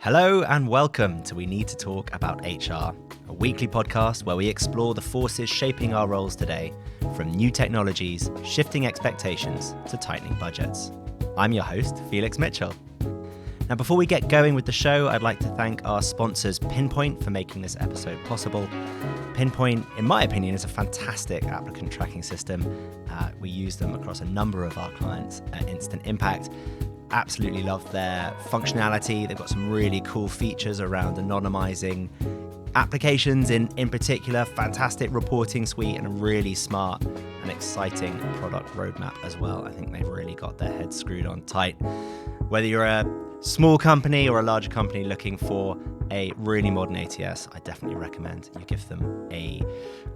Hello and welcome to We Need to Talk About HR, a weekly podcast where we explore the forces shaping our roles today, from new technologies, shifting expectations to tightening budgets. I'm your host, Felix Mitchell. Now, before we get going with the show, I'd like to thank our sponsors, Pinpoint, for making this episode possible. Pinpoint, in my opinion, is a fantastic applicant tracking system. We use them across a number of our clients at Instant Impact. Absolutely love their functionality. They've got some really cool features around anonymizing applications in particular, fantastic reporting suite, and a really smart and exciting product roadmap as well. I think they've really got their heads screwed on tight. Whether you're a small company or a larger company looking for a really modern ATS, I definitely recommend you give them a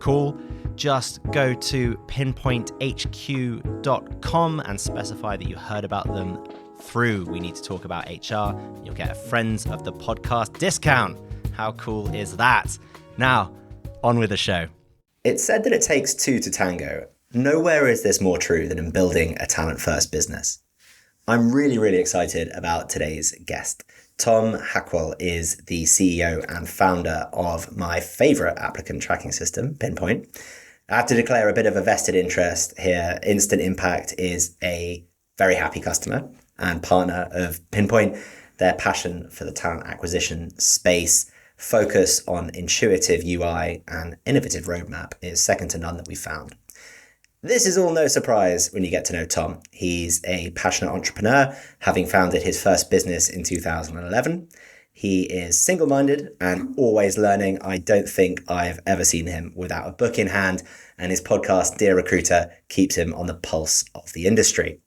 call. Just go to pinpointhq.com and specify that you heard about them through We Need to Talk About HR. You'll get a Friends of the Podcast discount. How cool is that? Now, on with the show. It's said that it takes two to tango. Nowhere is this more true than in building a talent-first business. I'm really excited about today's guest. Tom Hacquoil is the CEO and founder of my favorite applicant tracking system, Pinpoint. I have to declare a bit of a vested interest here. Instant Impact is a very happy customer and partner of Pinpoint. Their passion for the talent acquisition space, focus on intuitive UI and innovative roadmap is second to none that we've found. This is all no surprise when you get to know Tom. He's a passionate entrepreneur, having founded his first business in 2011. He is single-minded and always learning. I don't think I've ever seen him without a book in hand, and his podcast, Dear Recruiter, keeps him on the pulse of the industry.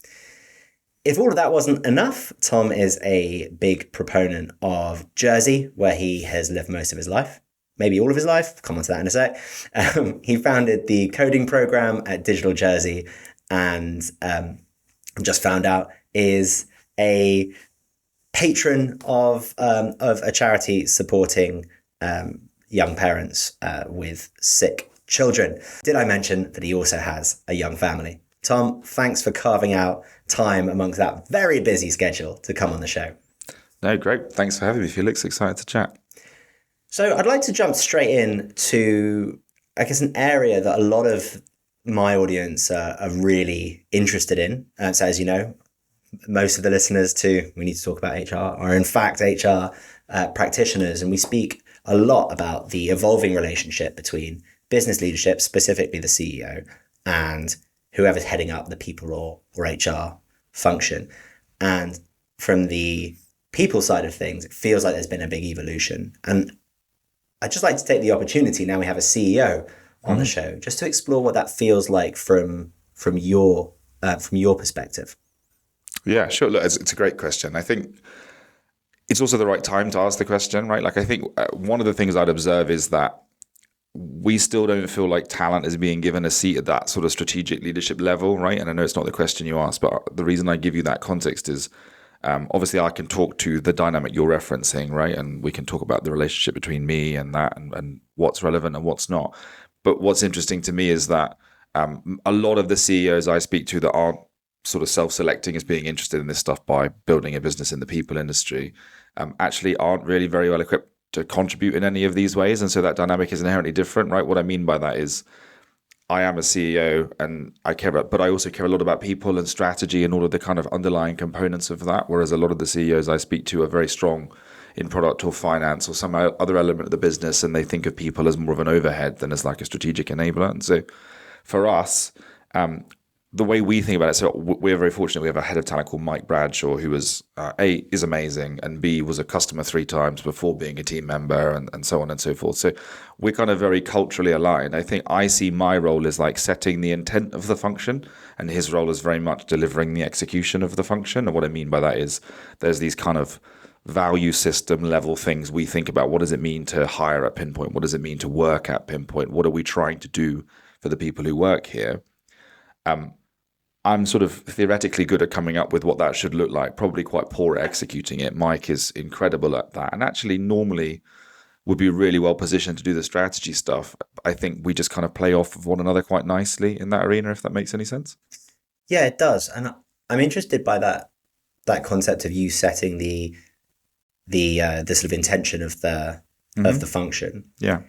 If all of that wasn't enough, Tom is a big proponent of Jersey, where he has lived most of his life. Maybe all of his life. Come on to that in a sec. He founded the coding program at Digital Jersey, and just found out is a patron of a charity supporting young parents with sick children. Did I mention that he also has a young family? Tom, thanks for carving out time amongst that very busy schedule to come on the show. No, great. Thanks for having me, Felix. Excited to chat. So I'd like to jump straight in to, I guess, an area that a lot of my audience are really interested in. So as you know, most of the listeners to We Need to Talk About HR are in fact HR practitioners. And we speak a lot about the evolving relationship between business leadership, specifically the CEO, and whoever's heading up the people or HR function. And from the people side of things, it feels like there's been a big evolution. And I'd just like to take the opportunity, now we have a CEO on the show, just to explore what that feels like from your perspective. Yeah, sure. Look, it's a great question. I think it's also the right time to ask the question, right? Like, I think one of the things I'd observe is that we still don't feel like talent is being given a seat at that sort of strategic leadership level, right? And I know it's not the question you asked, but the reason I give you that context is obviously I can talk to the dynamic you're referencing, right? And we can talk about the relationship between me and that and what's relevant and what's not. But what's interesting to me is that a lot of the CEOs I speak to that aren't sort of self-selecting as being interested in this stuff by building a business in the people industry actually aren't really very well equipped to contribute in any of these ways. And so that dynamic is inherently different, right? What I mean by that is I am a CEO and I care about, but I also care a lot about people and strategy and all of the kind of underlying components of that. Whereas a lot of the CEOs I speak to are very strong in product or finance or some other element of the business. And they think of people as more of an overhead than as like a strategic enabler. And so for us, the way we think about it, so we're very fortunate. We have a head of talent called Mike Bradshaw, who is A, is amazing, and B, was a customer 3 times before being a team member, and so on and so forth. So we're kind of very culturally aligned. I think I see my role as like setting the intent of the function, and his role is very much delivering the execution of the function. And what I mean by that is there's these kind of value system level things we think about. What does it mean to hire at Pinpoint? What does it mean to work at Pinpoint? What are we trying to do for the people who work here? I'm sort of theoretically good at coming up with what that should look like, probably quite poor at executing it. Mike is incredible at that, and actually normally would be really well positioned to do the strategy stuff. I think we just kind of play off of one another quite nicely in that arena, if that makes any sense. Yeah, it does. And I'm interested by that concept of you setting the the sort of intention of the function. Yeah.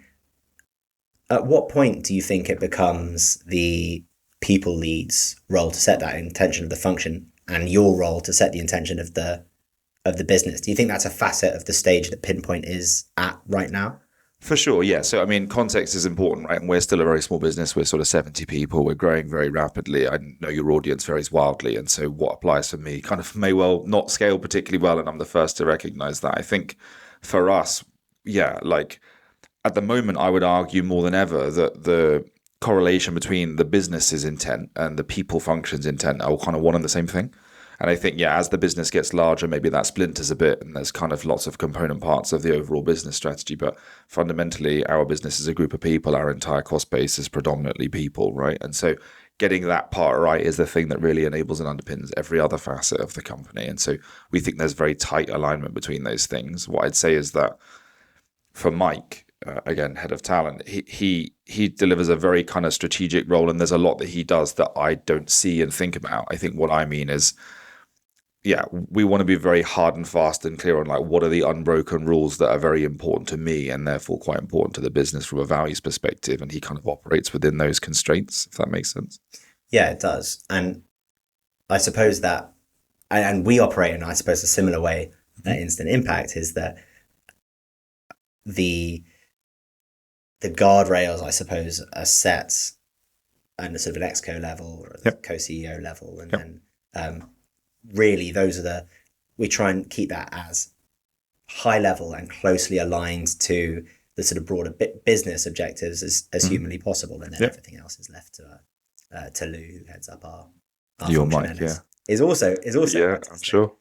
At what point do you think it becomes the people lead's role to set that intention of the function and your role to set the intention of the business? Do you think that's a facet of the stage that Pinpoint is at right now? For sure, yeah. So, I mean, context is important, right? And we're still a very small business. We're sort of 70 people. We're growing very rapidly. I know your audience varies wildly. And so what applies for me kind of may well not scale particularly well. And I'm the first to recognize that. I think for us, yeah, like at the moment, I would argue more than ever that the correlation between the business's intent and the people function's intent are kind of one and the same thing. And I think, yeah, as the business gets larger, maybe that splinters a bit and there's kind of lots of component parts of the overall business strategy. But fundamentally, our business is a group of people. Our entire cost base is predominantly people, right? And so getting that part right is the thing that really enables and underpins every other facet of the company. And so we think there's very tight alignment between those things. What I'd say is that for Mike, again, head of talent, he delivers a very kind of strategic role, and there's a lot that he does that I don't see and think about. I think what I mean is, yeah, we want to be very hard and fast and clear on like what are the unbroken rules that are very important to me and therefore quite important to the business from a values perspective. And he kind of operates within those constraints, if that makes sense. Yeah, it does. And I suppose that, and we operate in, I suppose, a similar way at Instant Impact is that the guardrails, I suppose, are set at a sort of an exco level or a co-CEO level. And then really those are we try and keep that as high level and closely aligned to the sort of broader business objectives as humanly possible. And then everything else is left to Lou, who heads up our Your function Mike, is also yeah, I'm sure.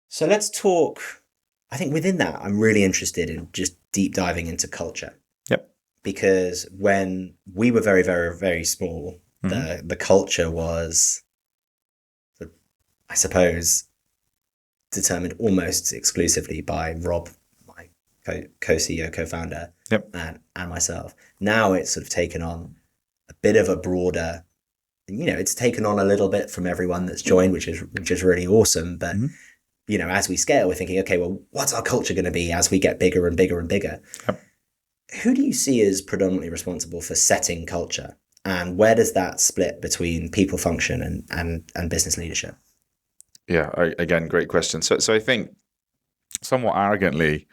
So let's talk. I think within that, I'm really interested in just deep diving into culture. Yep. Because when we were very, very, very small, the culture was, I suppose, determined almost exclusively by Rob, my co-CEO, co-founder, and myself. Now it's sort of taken on a bit of a broader, it's taken on a little bit from everyone that's joined, which is really awesome. But as we scale, we're thinking, okay, well, what's our culture going to be as we get bigger and bigger and bigger? Yep. Who do you see as predominantly responsible for setting culture? And where does that split between people function and business leadership? Yeah, again, great question. So I think somewhat arrogantly,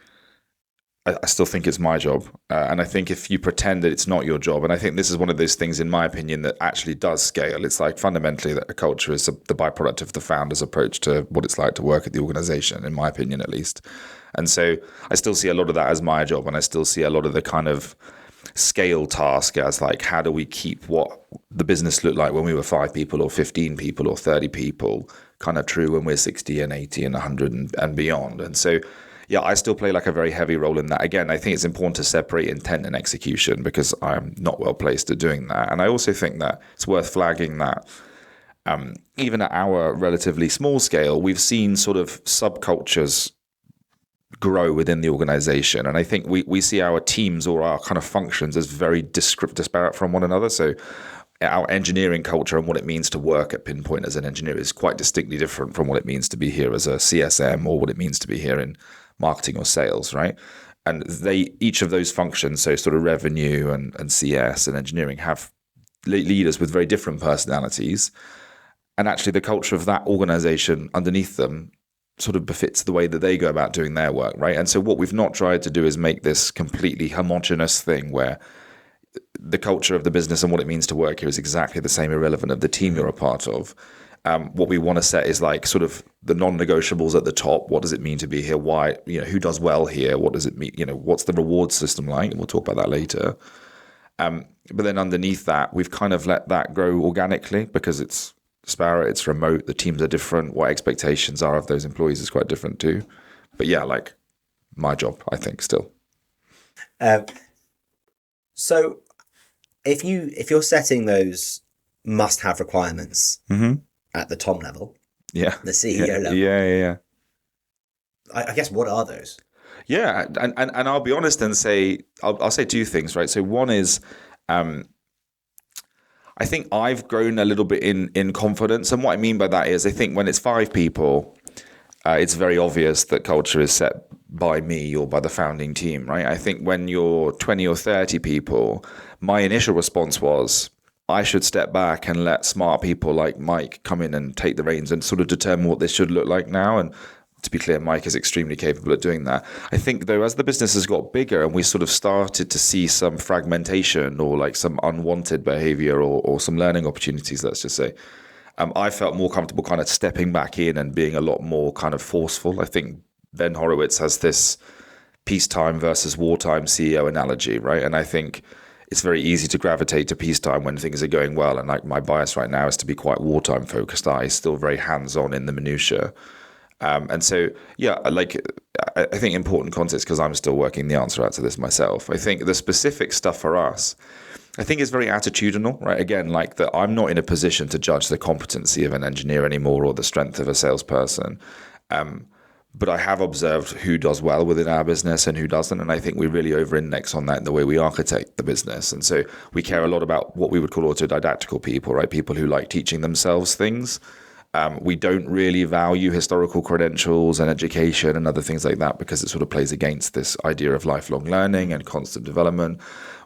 I still think it's my job. And I think if you pretend that it's not your job, and I think this is one of those things, in my opinion, that actually does scale. It's like fundamentally that a culture is the byproduct of the founder's approach to what it's like to work at the organization, in my opinion, at least. And so I still see a lot of that as my job. And I still see a lot of the kind of scale task as like, how do we keep what the business looked like when we were 5 people or 15 people or 30 people kind of true when we're 60 and 80 and 100 and beyond. And so yeah, I still play like a very heavy role in that. Again, I think it's important to separate intent and execution because I'm not well placed at doing that. And I also think that it's worth flagging that even at our relatively small scale, we've seen sort of subcultures grow within the organization. And I think we see our teams or our kind of functions as very disparate from one another. So our engineering culture and what it means to work at Pinpoint as an engineer is quite distinctly different from what it means to be here as a CSM or what it means to be here in marketing or sales, right? And each of those functions, so sort of revenue and CS and engineering, have leaders with very different personalities. And actually the culture of that organization underneath them sort of befits the way that they go about doing their work, right? And so what we've not tried to do is make this completely homogenous thing where the culture of the business and what it means to work here is exactly the same, irrelevant of the team you're a part of. What we want to set is like sort of the non-negotiables at the top. What does it mean to be here? Why, who does well here? What does it mean? What's the reward system like? And we'll talk about that later. But then underneath that, we've kind of let that grow organically because it's disparate, it's remote, the teams are different. What expectations are of those employees is quite different too. But yeah, like my job, I think still. So if you're setting those must-have requirements at the Tom level, the CEO level, yeah, I guess what are those? Yeah, and I'll be honest and say I'll say 2 things, right? So one is I think I've grown a little bit in confidence, and what I mean by that is I think when it's 5 people, it's very obvious that culture is set by me or by the founding team, right? I think when you're 20 or 30 people, my initial response was, I should step back and let smart people like Mike come in and take the reins and sort of determine what this should look like now. And to be clear, Mike is extremely capable at doing that. I think, though, as the business has got bigger and we sort of started to see some fragmentation or like some unwanted behavior or some learning opportunities, let's just say, I felt more comfortable kind of stepping back in and being a lot more kind of forceful. I think Ben Horowitz has this peacetime versus wartime CEO analogy, right? And I think it's very easy to gravitate to peacetime when things are going well. And like my bias right now is to be quite wartime focused. I still very hands-on in the minutiae. And so, yeah, like I think important context, because I'm still working the answer out to this myself. I think the specific stuff for us, I think it's very attitudinal, right? Again, like that I'm not in a position to judge the competency of an engineer anymore or the strength of a salesperson. But I have observed who does well within our business and who doesn't. And I think we really over-index on that in the way we architect the business. And so we care a lot about what we would call autodidactical people, right? People who like teaching themselves things. We don't really value historical credentials and education and other things like that because it sort of plays against this idea of lifelong learning and constant development.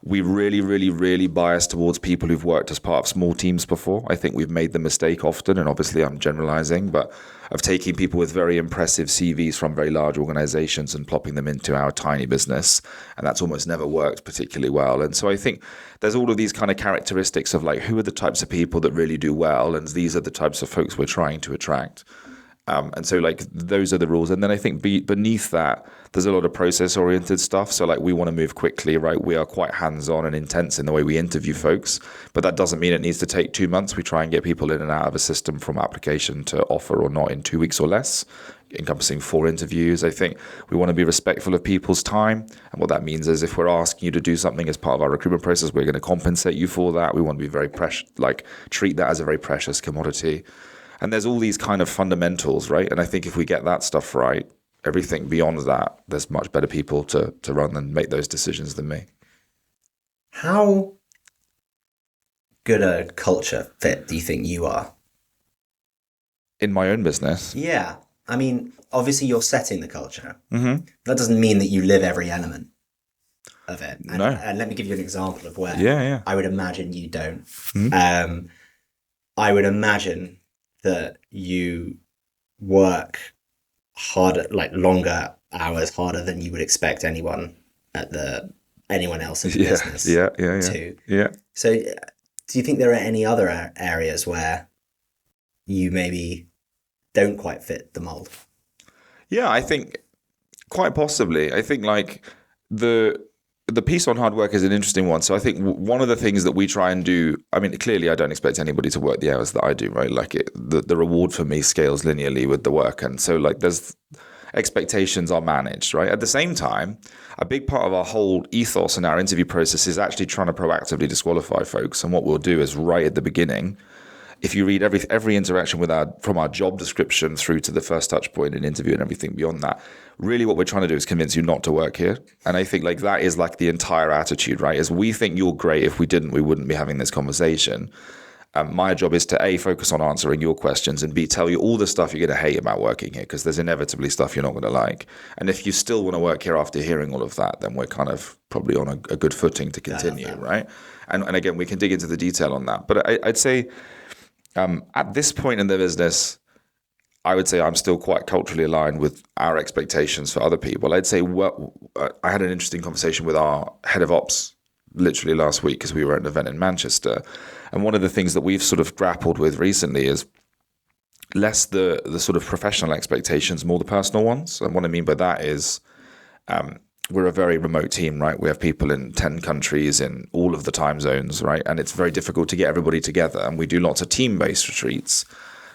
We really bias towards people who've worked as part of small teams before. I think we've made the mistake often, and obviously I'm generalizing, but of taking people with very impressive CVs from very large organizations and plopping them into our tiny business. And that's almost never worked particularly well. And so I think there's all of these kind of characteristics of like, who are the types of people that really do well? And these are the types of folks we're trying to attract. And so like those are the rules. And then I think beneath that, there's a lot of process oriented stuff. So like we want to move quickly, right? We are quite hands-on and intense in the way we interview folks, but that doesn't mean it needs to take 2 months. We try and get people in and out of a system from application to offer or not in 2 weeks or less, encompassing 4 interviews. I think we want to be respectful of people's time. And what that means is if we're asking you to do something as part of our recruitment process, we're going to compensate you for that. We want to be very treat that as a very precious commodity. And there's all these kind of fundamentals, right? And I think if we get that stuff right, everything beyond that, there's much better people to run and make those decisions than me. How good a culture fit do you think you are? In my own business? Yeah. I mean, obviously you're setting the culture. Mm-hmm. That doesn't mean that you live every element of it. And, no. And let me give you an example of where I would imagine you don't. Mm-hmm. I would imagine that you work harder, like longer hours, harder than you would expect anyone else in the business to. Yeah. So do you think there are any other areas where you maybe don't quite fit the mold? Yeah, I think quite possibly. I think like the piece on hard work is an interesting one. So I think one of the things that we try and do, I mean, clearly I don't expect anybody to work the hours that I do, right? Like the reward for me scales linearly with the work. And so like there's expectations are managed, right? At the same time, a big part of our whole ethos in our interview process is actually trying to proactively disqualify folks. And what we'll do is right at the beginning, if you read every interaction from our job description through to the first touch point in interview and everything beyond that, really what we're trying to do is convince you not to work here. And I think like that is like the entire attitude, right? Is we think you're great. If we didn't, we wouldn't be having this conversation. My job is to A, focus on answering your questions, and B, tell you all the stuff you're going to hate about working here, because there's inevitably stuff you're not going to like. And if you still want to work here after hearing all of that, then we're kind of probably on a good footing to continue, right? And again, we can dig into the detail on that. But I'd say at this point in the business, I would say I'm still quite culturally aligned with our expectations for other people. I'd say I had an interesting conversation with our head of ops literally last week because we were at an event in Manchester. And one of the things that we've sort of grappled with recently is less the sort of professional expectations, more the personal ones. And what I mean by that is we're a very remote team, right? We have people in 10 countries in all of the time zones, right? And it's very difficult to get everybody together. And we do lots of team-based retreats,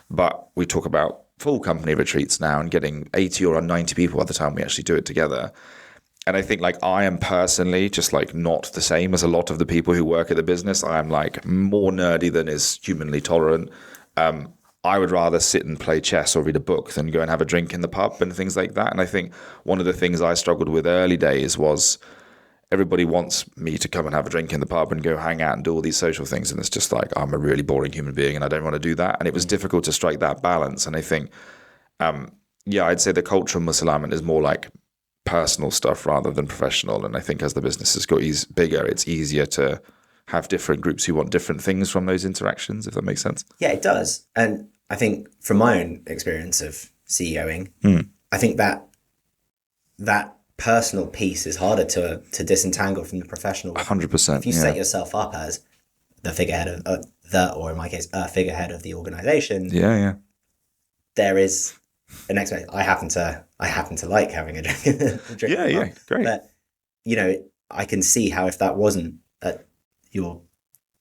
but we talk about full company retreats now and getting 80 or 90 people by the time we actually do it together. And I think like I am personally just like not the same as a lot of the people who work at the business. I am like more nerdy than is humanly tolerant. I would rather sit and play chess or read a book than go and have a drink in the pub and things like that. And I think one of the things I struggled with early days was everybody wants me to come and have a drink in the pub and go hang out and do all these social things. And it's just like, I'm a really boring human being and I don't want to do that. And it was difficult to strike that balance. And I think yeah, I'd say the cultural misalignment is more like personal stuff rather than professional. And I think as the business has got bigger, it's easier to have different groups who want different things from those interactions, if that makes sense. Yeah, it does. And I think from my own experience of CEOing, I think that personal piece is harder to disentangle from the professional. 100%. If you set yourself up as the figurehead of or in my case, a figurehead of the organization, there is an expectation. I happen to like having a drink. Yeah, great. But I can see how if that wasn't your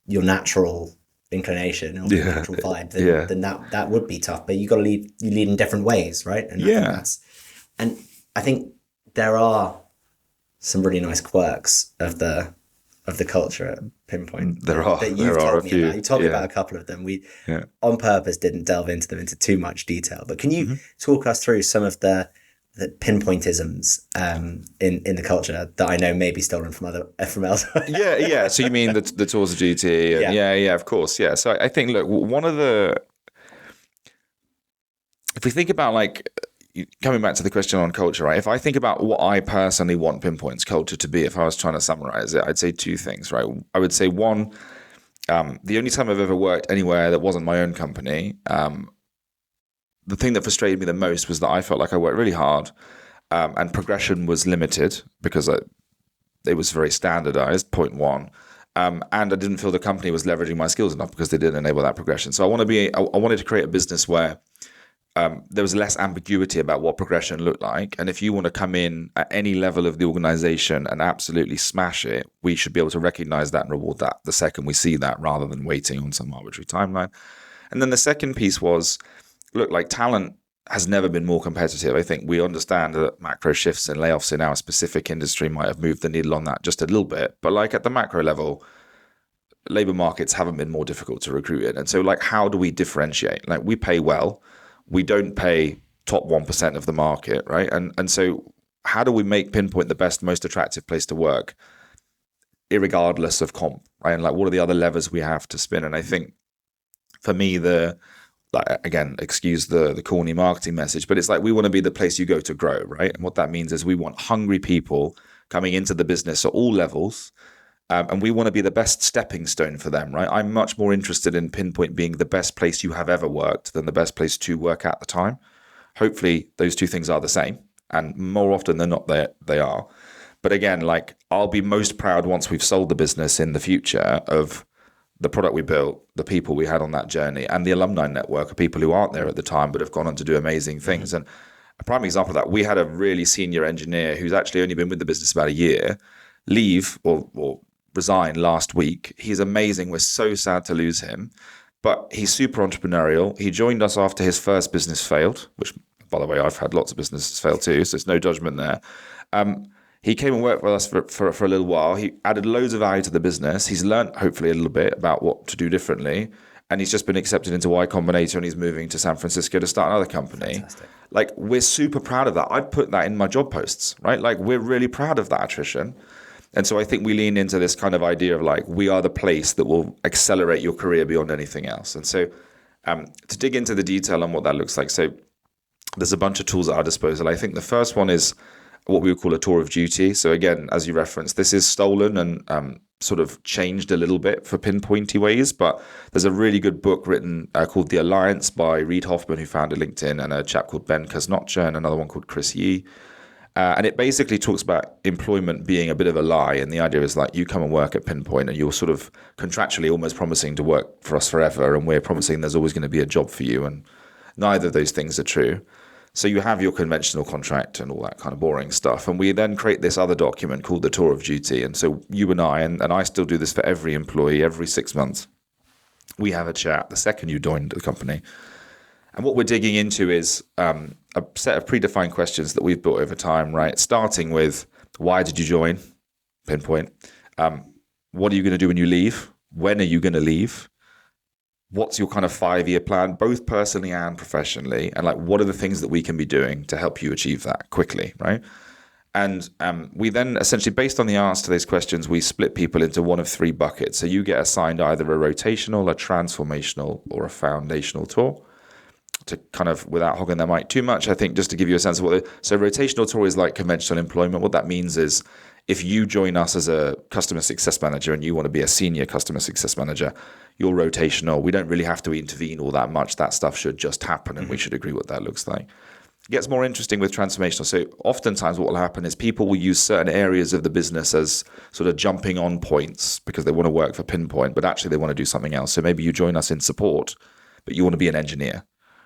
natural inclination or natural vibe, then that would be tough. But you lead in different ways, right? And and I think there are some really nice quirks of the culture at Pinpoint. There are. That you've told me about. You told me about a couple of them. We on purpose didn't delve into them into too much detail. But can you talk us through some of the Pinpointisms in the culture that I know may be stolen from elsewhere? Yeah. So you mean the tours of duty? And yeah, of course. Yeah. So I think, look, if we think about like, coming back to the question on culture, right? If I think about what I personally want Pinpoint's culture to be, if I was trying to summarize it, I'd say two things, right? I would say one, the only time I've ever worked anywhere that wasn't my own company, the thing that frustrated me the most was that I felt like I worked really hard, and progression was limited because it was very standardized, point one. And I didn't feel the company was leveraging my skills enough because they didn't enable that progression. So I wanted to create a business where there was less ambiguity about what progression looked like. And if you want to come in at any level of the organization and absolutely smash it, we should be able to recognize that and reward that the second we see that, rather than waiting on some arbitrary timeline. And then the second piece was, look, like, talent has never been more competitive. I think we understand that macro shifts and layoffs in our specific industry might have moved the needle on that just a little bit. But like at the macro level, labor markets haven't been more difficult to recruit in. And so, like, how do we differentiate? Like, we pay well. We don't pay top 1% of the market, right? And so how do we make Pinpoint the best, most attractive place to work, irregardless of comp, right? And like, what are the other levers we have to spin? And I think for me, again, excuse the corny marketing message, but it's like, we want to be the place you go to grow, right? And what that means is we want hungry people coming into the business at all levels. And we want to be the best stepping stone for them, right? I'm much more interested in Pinpoint being the best place you have ever worked than the best place to work at the time. Hopefully those two things are the same, and more often than not, they are. But again, like, I'll be most proud once we've sold the business in the future of the product we built, the people we had on that journey, and the alumni network of people who aren't there at the time but have gone on to do amazing things. And a prime example of that, we had a really senior engineer who's actually only been with the business about a year leave or resign last week. He's amazing. We're so sad to lose him, but he's super entrepreneurial. He joined us after his first business failed, which, by the way, I've had lots of businesses fail too, so there's no judgment there. He came and worked with us for a little while. He added loads of value to the business. He's learned, hopefully, a little bit about what to do differently. And he's just been accepted into Y Combinator, and he's moving to San Francisco to start another company. Fantastic. Like, we're super proud of that. I'd put that in my job posts, right? Like, we're really proud of that attrition. And so I think we lean into this kind of idea of like, we are the place that will accelerate your career beyond anything else. And so to dig into the detail on what that looks like. So there's a bunch of tools at our disposal. I think the first one is what we would call a tour of duty. So again, as you referenced, this is stolen and sort of changed a little bit for Pinpointy ways, but there's a really good book written called The Alliance by Reid Hoffman, who founded LinkedIn, and a chap called Ben Kasnotcha, and another one called Chris Yee. And it basically talks about employment being a bit of a lie. And the idea is like, you come and work at Pinpoint and you're sort of contractually almost promising to work for us forever. And we're promising there's always going to be a job for you. And neither of those things are true. So you have your conventional contract and all that kind of boring stuff. And we then create this other document called the Tour of Duty. And so you and I still do this for every employee every 6 months. We have a chat the second you joined the company. And what we're digging into is a set of predefined questions that we've built over time, right? Starting with, why did you join Pinpoint? What are you going to do when you leave? When are you going to leave? What's your kind of 5-year plan, both personally and professionally? And like, what are the things that we can be doing to help you achieve that quickly, right? And we then essentially, based on the answer to those questions, we split people into one of 3 buckets. So you get assigned either a rotational, a transformational, or a foundational tour. to kind of, without hogging their mic too much, I think just to give you a sense of so rotational tour is like conventional employment. What that means is if you join us as a customer success manager and you want to be a senior customer success manager, you're rotational. We don't really have to intervene all that much. That stuff should just happen, and we should agree what that looks like. It gets more interesting with transformational. So oftentimes what will happen is people will use certain areas of the business as sort of jumping on points because they want to work for Pinpoint, but actually they want to do something else. So maybe you join us in support, but you want to be an engineer,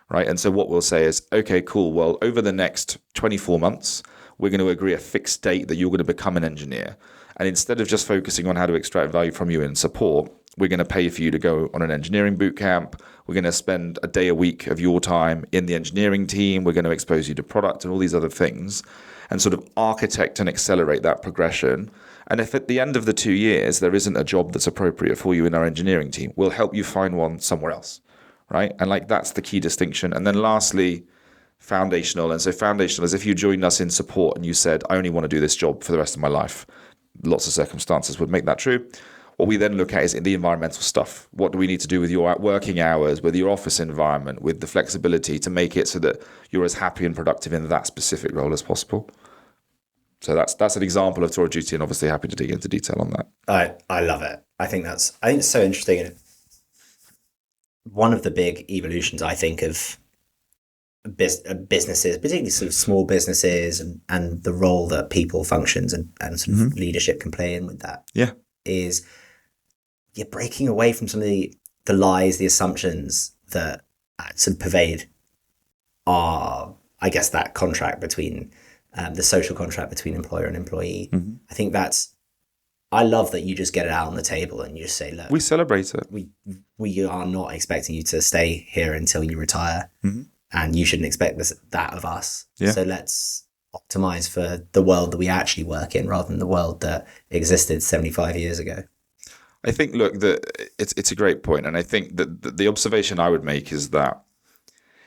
right? And so what we'll say is, okay, cool. Well, over the next 24 months, we're going to agree a fixed date that you're going to become an engineer. And instead of just focusing on how to extract value from you in support, we're going to pay for you to go on an engineering boot camp. We're going to spend a day a week of your time in the engineering team. We're going to expose you to product and all these other things and sort of architect and accelerate that progression. And if at the end of the 2 years, there isn't a job that's appropriate for you in our engineering team, we'll help you find one somewhere else, right? And like that's the key distinction. And then lastly, foundational. And so foundational is if you joined us in support and you said, I only want to do this job for the rest of my life. Lots of circumstances would make that true. What we then look at is the environmental stuff. What do we need to do with your working hours, with your office environment, with the flexibility to make it so that you're as happy and productive in that specific role as possible? So that's an example of tour of duty, and obviously happy to dig into detail on that. I love it. I think it's so interesting. And one of the big evolutions, I think, of businesses, particularly sort of small businesses, and the role that people functions and sort of leadership can play in with that. Yeah. Is you're breaking away from some of the lies, the assumptions that sort of pervade our, I guess, that contract between the social contract between employer and employee. I think I love that you just get it out on the table and you just say, look, we celebrate it. We are not expecting you to stay here until you retire, and you shouldn't expect that of us. Yeah. So let's optimize for the world that we actually work in rather than the world that existed 75 years ago. I think, look, it's a great point. And I think that the observation I would make is that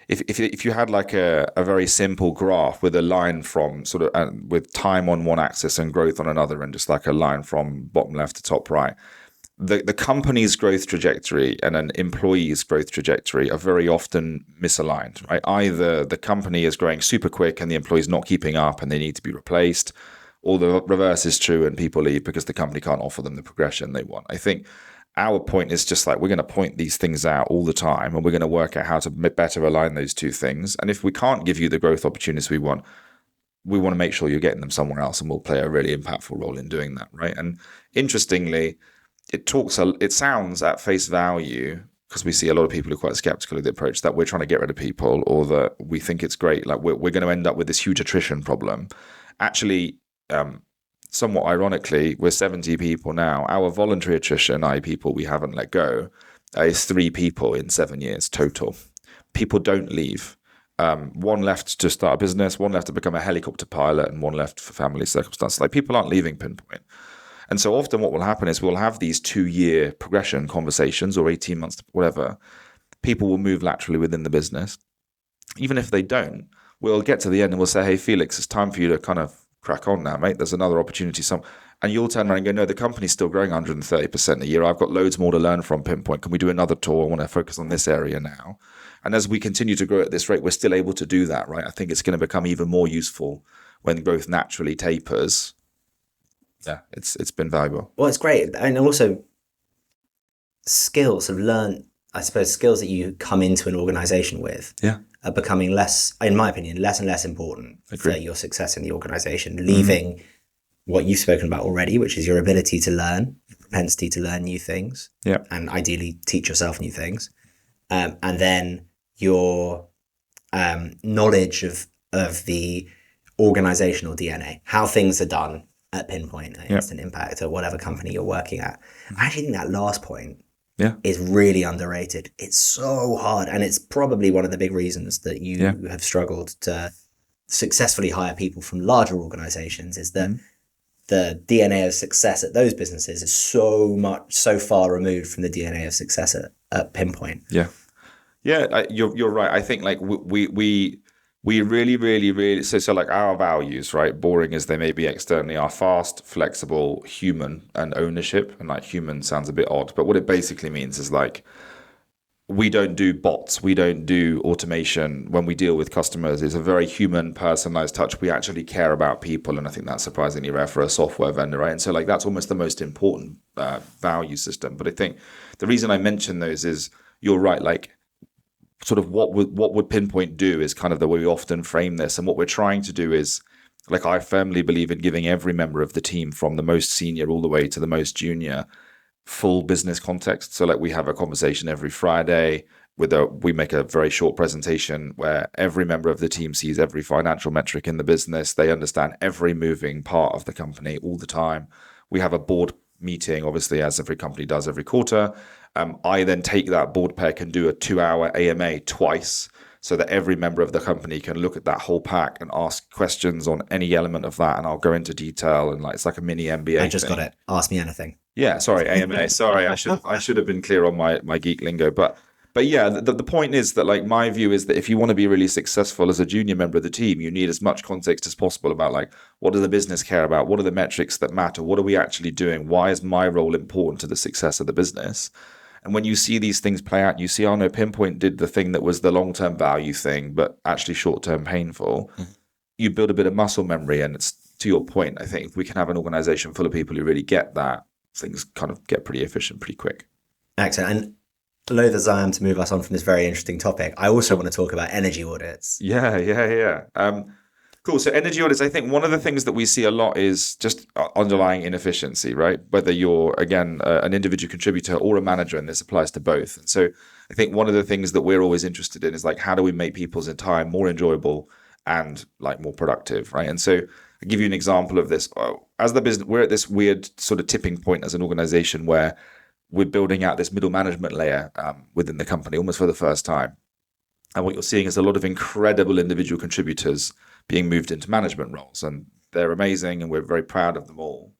if you had like a very simple graph with a line from sort of with time on one axis and growth on another, and just like a line from bottom left to top right, the company's growth trajectory and an employee's growth trajectory are very often misaligned, right? Either the company is growing super quick and the employee's not keeping up and they need to be replaced, or the reverse is true and people leave because the company can't offer them the progression they want. I think our point is just like, we're going to point these things out all the time and we're going to work out how to better align those two things. And if we can't give you the growth opportunities we want to make sure you're getting them somewhere else, and we'll play a really impactful role in doing that, right? And interestingly, it sounds at face value, because we see a lot of people who are quite skeptical of the approach, that we're trying to get rid of people or that we think it's great, like we're going to end up with this huge attrition problem. Actually, somewhat ironically, we're 70 people now. Our voluntary attrition, i.e. people we haven't let go, is 3 people in 7 years total. People don't leave. One left to start a business, one left to become a helicopter pilot, and one left for family circumstances. Like, people aren't leaving Pinpoint. And so often what will happen is we'll have these 2-year progression conversations, or 18 months, whatever. People will move laterally within the business. Even if they don't, we'll get to the end and we'll say, hey, Felix, it's time for you to kind of crack on now, mate. There's another opportunity. And you'll turn around and go, no, the company's still growing 130% a year. I've got loads more to learn from Pinpoint. Can we do another tour? I want to focus on this area now. And as we continue to grow at this rate, we're still able to do that, right? I think it's going to become even more useful when growth naturally tapers. Yeah, it's been valuable. Well, it's great. And also skills that you come into an organization with are becoming less, in my opinion, less and less important for your success in the organization, leaving what you've spoken about already, which is your ability to learn, propensity to learn new things, and ideally teach yourself new things. And then your knowledge of the organizational DNA, how things are done at Pinpoint, at Instant Impact, or whatever company you're working at. I actually think that last point is really underrated. It's so hard, and it's probably one of the big reasons that you have struggled to successfully hire people from larger organizations, is that the DNA of success at those businesses is so far removed from the DNA of success at Pinpoint. You're right. I think like we really so like our values, right, boring as they may be externally, are fast, flexible, human, and ownership. And like human sounds a bit odd, but what it basically means is like we don't do bots, we don't do automation. When we deal with customers, it's a very human, personalized touch. We actually care about people, and I think that's surprisingly rare for a software vendor, right? And so like that's almost the most important value system. But I think the reason I mention those is you're right, like sort of what would Pinpoint do is kind of the way we often frame this. And what we're trying to do is, like, I firmly believe in giving every member of the team, from the most senior all the way to the most junior, full business context. So like we have a conversation every Friday we make a very short presentation where every member of the team sees every financial metric in the business. They understand every moving part of the company all the time. We have a board meeting, obviously, as every company does every quarter. I then take that board pack and do a 2-hour AMA twice, so that every member of the company can look at that whole pack and ask questions on any element of that. And I'll go into detail, and like it's like a mini MBA. I just got it. Ask me anything. Yeah, sorry, AMA. Sorry, I should have been clear on my geek lingo. But yeah, the point is that, like, my view is that if you want to be really successful as a junior member of the team, you need as much context as possible about, like, what does the business care about? What are the metrics that matter? What are we actually doing? Why is my role important to the success of the business? And when you see these things play out, you see, oh no, Pinpoint did the thing that was the long-term value thing, but actually short-term painful. Mm-hmm. You build a bit of muscle memory, and it's, to your point, I think if we can have an organization full of people who really get that, things kind of get pretty efficient pretty quick. Excellent. And loath as I am to move us on from this very interesting topic, I also want to talk about energy audits. Yeah. Cool. So energy audits, I think one of the things that we see a lot is just underlying inefficiency, right? Whether you're, again, an individual contributor or a manager, and this applies to both. And so I think one of the things that we're always interested in is, like, how do we make people's time more enjoyable and, like, more productive, right? And so I'll give you an example of this. As the business, we're at this weird sort of tipping point as an organization where we're building out this middle management layer within the company almost for the first time. And what you're seeing is a lot of incredible individual contributors being moved into management roles, and they're amazing, and we're very proud of them all.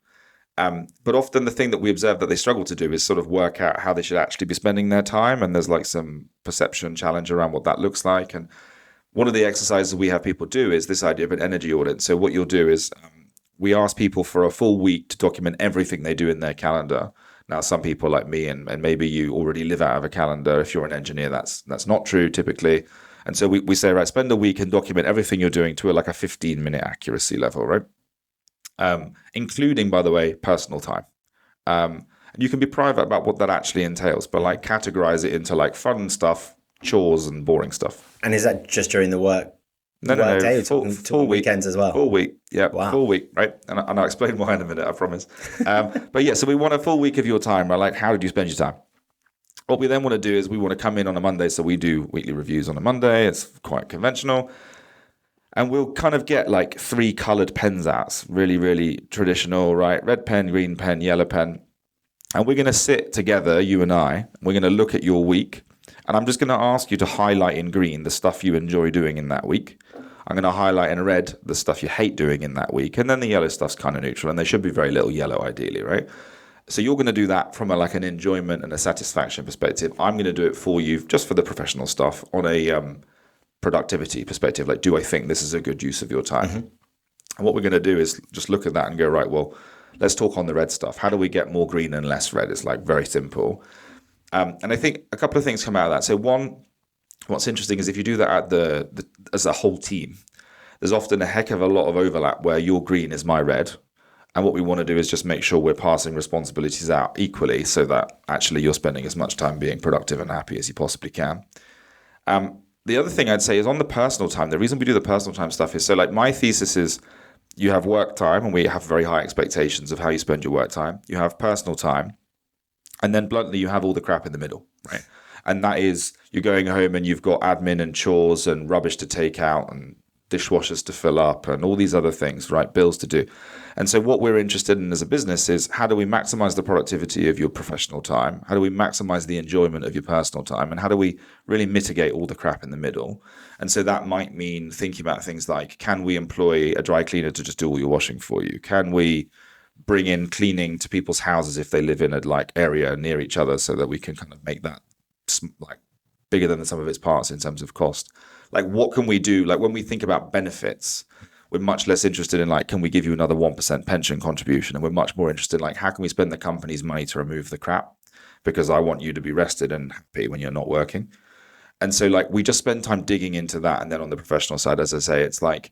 But often the thing that we observe that they struggle to do is sort of work out how they should actually be spending their time, and there's like some perception challenge around what that looks like. And one of the exercises we have people do is this idea of an energy audit. So what you'll do is we ask people for a full week to document everything they do in their calendar. Now, some people like me, and maybe you already live out of a calendar. If you're an engineer, that's not true typically. And so we say, right, spend a week and document everything you're doing to like a 15-minute accuracy level, right? Including, by the way, personal time. And you can be private about what that actually entails, but like categorize it into like fun stuff, chores, and boring stuff. And is that just during the work? No. Day, full weekends as well. Full week, yeah, wow. Full week, right? And I'll explain why in a minute, I promise. But yeah, so we want a full week of your time, right? Like, how did you spend your time? What we then want to do is we want to come in on a Monday. So we do weekly reviews on a Monday. It's quite conventional. And we'll kind of get like 3 colored pens out, really, really traditional, right? Red pen, green pen, yellow pen. And we're going to sit together, you and I. We're going to look at your week. And I'm just going to ask you to highlight in green the stuff you enjoy doing in that week. I'm going to highlight in red the stuff you hate doing in that week. And then the yellow stuff's kind of neutral. And there should be very little yellow, ideally, right? So you're going to do that from an enjoyment and a satisfaction perspective. I'm going to do it for you just for the professional stuff on a productivity perspective. Like, do I think this is a good use of your time? Mm-hmm. And what we're going to do is just look at that and go, right, well, let's talk on the red stuff. How do we get more green and less red? It's like very simple. And I think a couple of things come out of that. So one, what's interesting is if you do that at as a whole team, there's often a heck of a lot of overlap where your green is my red. And what we want to do is just make sure we're passing responsibilities out equally so that actually you're spending as much time being productive and happy as you possibly can. The other thing I'd say is on the personal time, the reason we do the personal time stuff is, so like my thesis is you have work time, and we have very high expectations of how you spend your work time. You have personal time. And then bluntly, you have all the crap in the middle, right? And that is you're going home and you've got admin and chores and rubbish to take out and dishwashers to fill up and all these other things, right? Bills to do. And so what we're interested in as a business is how do we maximize the productivity of your professional time? How do we maximize the enjoyment of your personal time? And how do we really mitigate all the crap in the middle? And so that might mean thinking about things like, can we employ a dry cleaner to just do all your washing for you? Can we bring in cleaning to people's houses if they live in a like area near each other so that we can kind of make that like bigger than the sum of its parts in terms of cost? Like, what can we do? Like, when we think about benefits, we're much less interested in like, can we give you another 1% pension contribution? And we're much more interested in like, how can we spend the company's money to remove the crap because I want you to be rested and happy when you're not working. And so like we just spend time digging into that. And then on the professional side, as I say, it's like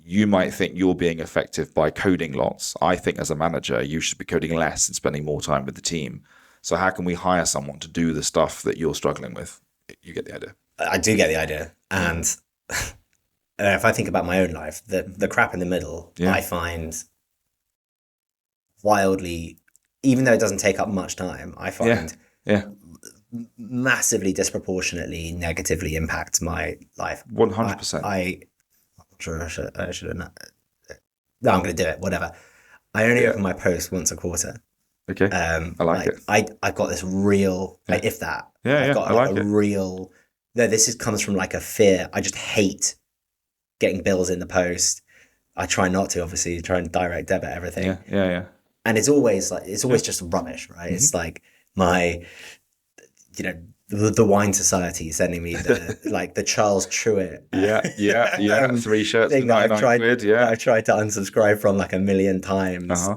you might think you're being effective by coding lots. I think as a manager, you should be coding less and spending more time with the team. So how can we hire someone to do the stuff that you're struggling with? You get the idea. I do get the idea. And if I think about my own life, the crap in the middle, I find wildly, even though it doesn't take up much time, I find massively disproportionately negatively impacts my life. 100%. I'm sure I should have not. No, I'm going to do it, whatever. I only open my post once a quarter. Okay. I like it. I've got this real, if that. I've got like a real. No, comes from like a fear. I just hate getting bills in the post. I try not to, obviously, try and direct debit everything. Yeah. And it's always just rubbish, right? Mm-hmm. It's like my, the wine society sending me the Charles Truett. 3 shirts for 99 quid. I've tried to unsubscribe from like a million times.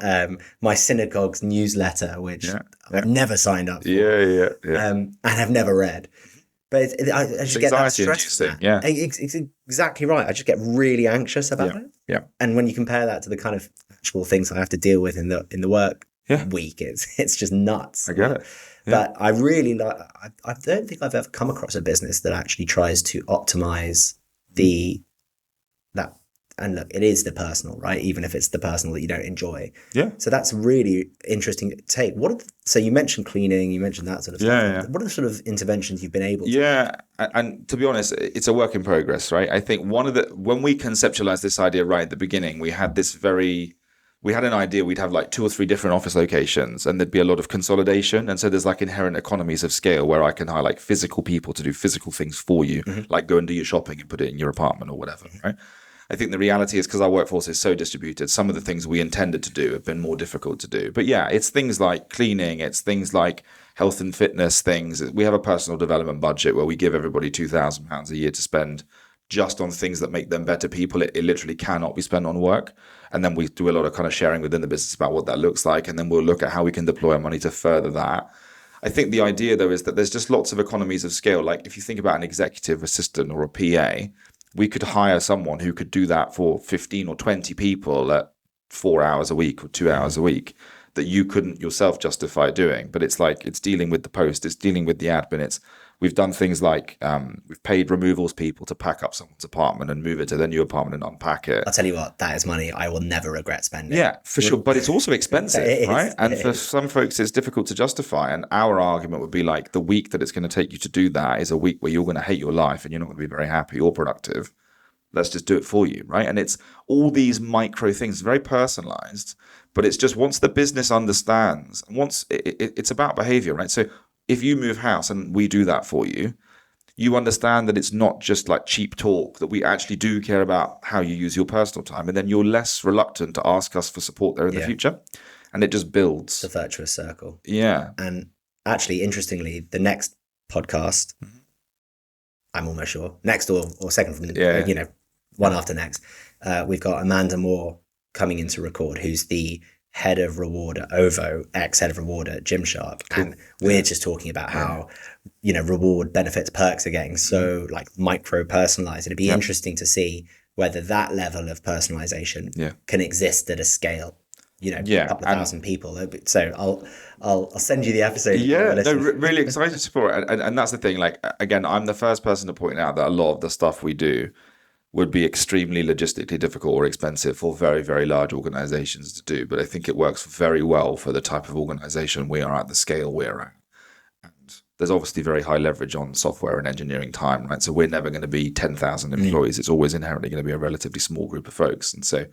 My synagogue's newsletter, which I've never signed up for. And I've never read. But I just get that stress. It's exactly right. I just get really anxious about it. Yeah. And when you compare that to the kind of actual things I have to deal with in the work week, it's just nuts. I get it. But I really I don't think I've ever come across a business that actually tries to optimize that. And look, it is the personal, right? Even if it's the personal that you don't enjoy. Yeah. So that's really interesting to take. So you mentioned cleaning, you mentioned that sort of stuff. Yeah. What are the sort of interventions you've been able to do? Yeah. And to be honest, it's a work in progress, right? I think when we conceptualized this idea right at the beginning, we had an idea we'd have like 2 or 3 different office locations and there'd be a lot of consolidation. And so there's like inherent economies of scale where I can hire like physical people to do physical things for you, like go and do your shopping and put it in your apartment or whatever, right? I think the reality is because our workforce is so distributed, some of the things we intended to do have been more difficult to do. But yeah, it's things like cleaning, it's things like health and fitness things. We have a personal development budget where we give everybody £2,000 a year to spend just on things that make them better people. It literally cannot be spent on work. And then we do a lot of kind of sharing within the business about what that looks like. And then we'll look at how we can deploy our money to further that. I think the idea, though, is that there's just lots of economies of scale. Like if you think about an executive assistant or a PA, we could hire someone who could do that for 15 or 20 people at 4 hours a week or 2 hours a week that you couldn't yourself justify doing. But it's like, it's dealing with the post, it's dealing with the admin. We've done things like we've paid removals people to pack up someone's apartment and move it to their new apartment and unpack it. I'll tell you what, that is money I will never regret spending. Yeah, for sure. But it's also expensive, right? And for some folks, it's difficult to justify. And our argument would be like the week that it's going to take you to do that is a week where you're going to hate your life and you're not going to be very happy or productive. Let's just do it for you, right? And it's all these micro things, very personalized, but it's just once the business understands, once it's about behavior, right? So if you move house and we do that for you, you understand that it's not just like cheap talk, that we actually do care about how you use your personal time. And then you're less reluctant to ask us for support there in the future. And it just builds. It's a virtuous circle. Yeah. And actually, interestingly, the next podcast, I'm almost sure, next or second from, one after next, we've got Amanda Moore coming in to record, who's the head of reward at OVO, ex-head of reward at Gymshark. Cool. And we're just talking about how, reward benefits, perks are getting so like micro personalized. It'd be interesting to see whether that level of personalization can exist at a scale, a couple of thousand people. So I'll send you the episode. Yeah, no, really excited for it. And that's the thing. Like, again, I'm the first person to point out that a lot of the stuff we do would be extremely logistically difficult or expensive for very, very large organizations to do. But I think it works very well for the type of organization we are at, the scale we're at. And there's obviously very high leverage on software and engineering time, right? So we're never going to be 10,000 employees. It's always inherently going to be a relatively small group of folks. And so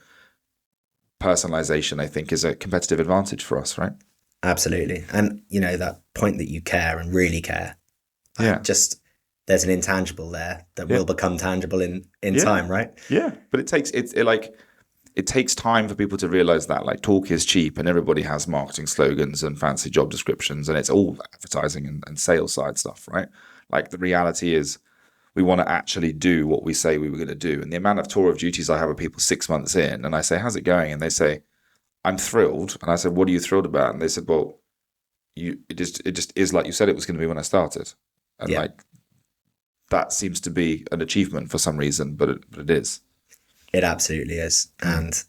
personalization, I think, is a competitive advantage for us, right? Absolutely. And, that point that you care and really care. There's an intangible there that will become tangible in time, right? Yeah, but it takes time for people to realize that like talk is cheap and everybody has marketing slogans and fancy job descriptions and it's all advertising and sales side stuff, right? Like the reality is we want to actually do what we say we were going to do. And the amount of tour of duties I have with people 6 months in and I say, how's it going? And they say, I'm thrilled. And I said, what are you thrilled about? And they said, well, it just is like you said it was going to be when I started, and like that seems to be an achievement for some reason, but it is. It absolutely is, and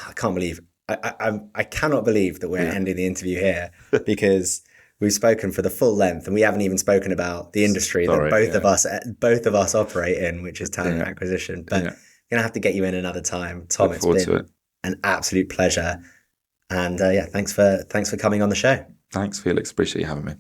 I can't believe I cannot believe that we're ending the interview here because we've spoken for the full length, and we haven't even spoken about the industry that both of us operate in, which is talent acquisition. But I'm gonna have to get you in another time, Tom. It's been an absolute pleasure, and thanks for coming on the show. Thanks, Felix. Appreciate you having me.